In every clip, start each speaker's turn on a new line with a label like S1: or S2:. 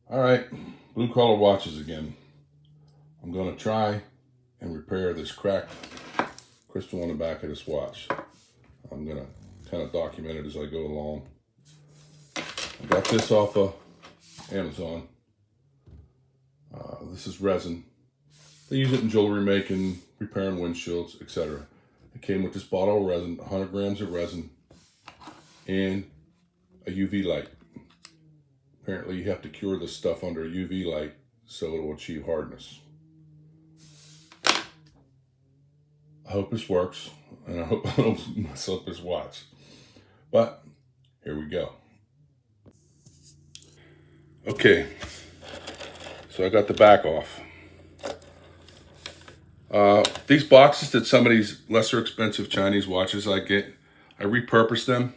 S1: All right, blue collar watches again. I'm gonna try and repair this cracked crystal on the back of this watch. I'm gonna kind of document it as I go along. I got this off of Amazon. This is resin. They use it in jewelry making, repairing windshields, etc. It came with this bottle of resin, 100 grams of resin, and a UV light. Apparently you have to cure this stuff under a UV light so it will achieve hardness. I hope this works, and I hope I don't mess up this watch. But here we go. Okay, so I got the back off. These boxes that some of these lesser expensive Chinese watches I get, I repurpose them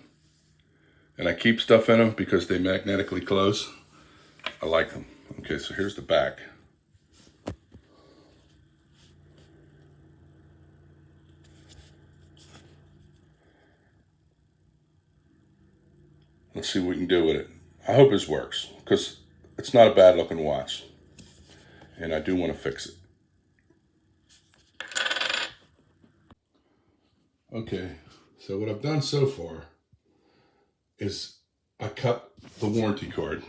S1: and I keep stuff in them because they magnetically close. I like them. Okay, so here's the back. Let's see what we can do with it. I hope this works because it's not a bad looking watch and I do want to fix it. Okay, so what I've done so far is I cut the warranty card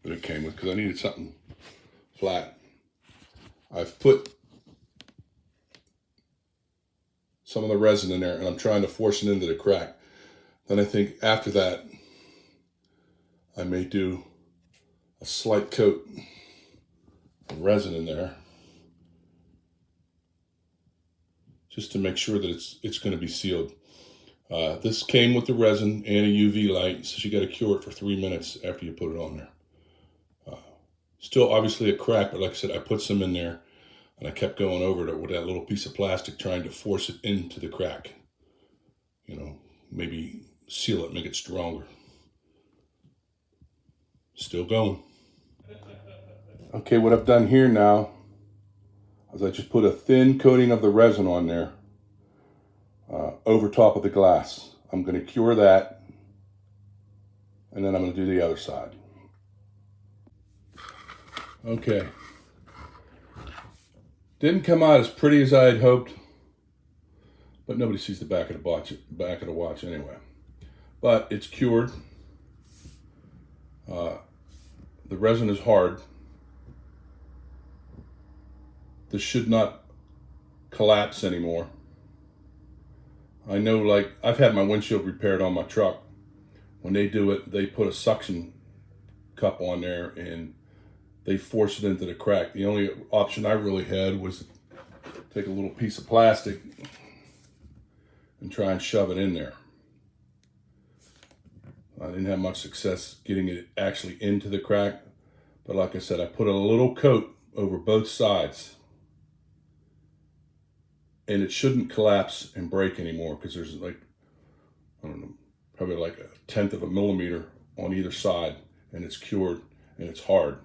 S1: that it came with because I needed something flat. I've put some of the resin in there and I'm trying to force it into the crack. Then I think after that, I may do a slight coat of resin in there just to make sure that it's going to be sealed. This came with the resin and a UV light, so you got to cure it for 3 minutes after you put it on there. Still obviously a crack, but like I said, I put some in there and I kept going over it with that little piece of plastic trying to force it into the crack. You know, maybe seal it, make it stronger. Still going. Okay, what I've done here now is I just put a thin coating of the resin on there over top of the glass. I'm going to cure that and then I'm going to do the other side. Okay. Didn't come out as pretty as I had hoped, but nobody sees the back of the watch anyway. But it's cured. The resin is hard. This should not collapse anymore. I know, like, I've had my windshield repaired on my truck. When they do it, they put a suction cup on there and they force it into the crack. The only option I really had was to take a little piece of plastic and try and shove it in there. I didn't have much success getting it actually into the crack, but like I said, I put a little coat over both sides and it shouldn't collapse and break anymore because there's like, I don't know, probably like 1/10 of a millimeter on either side, and it's cured and it's hard.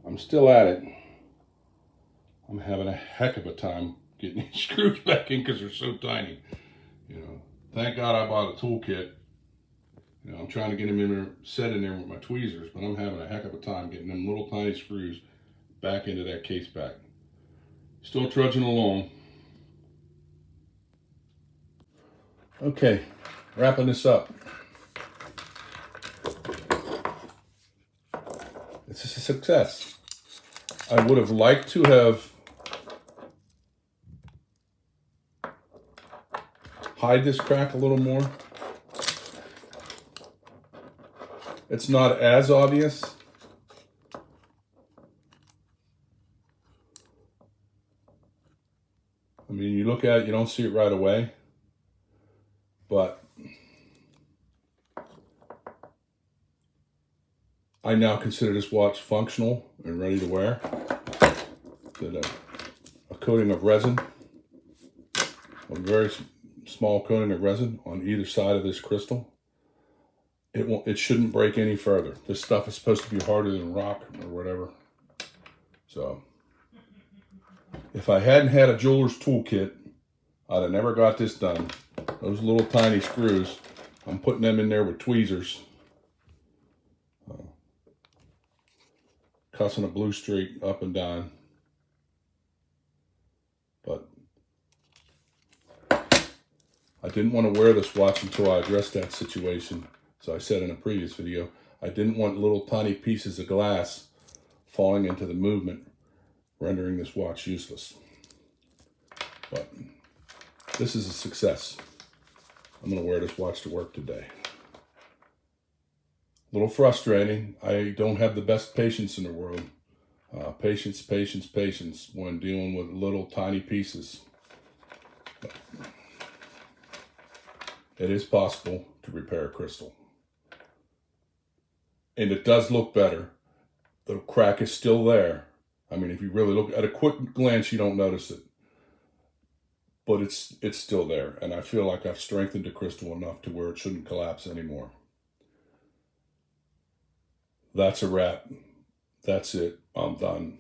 S1: I'm still at it. I'm having a heck of a time getting these screws back in because they're so tiny. You know, thank God I bought a toolkit. You know, I'm trying to get them in there, set in there with my tweezers, but I'm having a heck of a time getting them little tiny screws back into that case back. Still trudging along. Okay, wrapping this up. It's a success. I would have liked to have hide this crack a little more. It's not as obvious. I mean, you look at it, you don't see it right away, but I now consider this watch functional and ready to wear. Did a coating of resin, a very small coating of resin on either side of this crystal. It shouldn't break any further. This stuff is supposed to be harder than rock or whatever. So if I hadn't had a jeweler's toolkit, I'd have never got this done. Those little tiny screws, I'm putting them in there with tweezers cussing a blue streak up and down. But I didn't want to wear this watch until I addressed that situation. So I said in a previous video, I didn't want little tiny pieces of glass falling into the movement, rendering this watch useless. But this is a success. I'm going to wear this watch to work today. A little frustrating. I don't have the best patience in the world. Patience, patience, patience when dealing with little tiny pieces. But it is possible to repair a crystal. And it does look better. The crack is still there. I mean, if you really look at a quick glance, you don't notice it. But it's still there. And I feel like I've strengthened the crystal enough to where it shouldn't collapse anymore. That's a wrap. That's it. I'm done.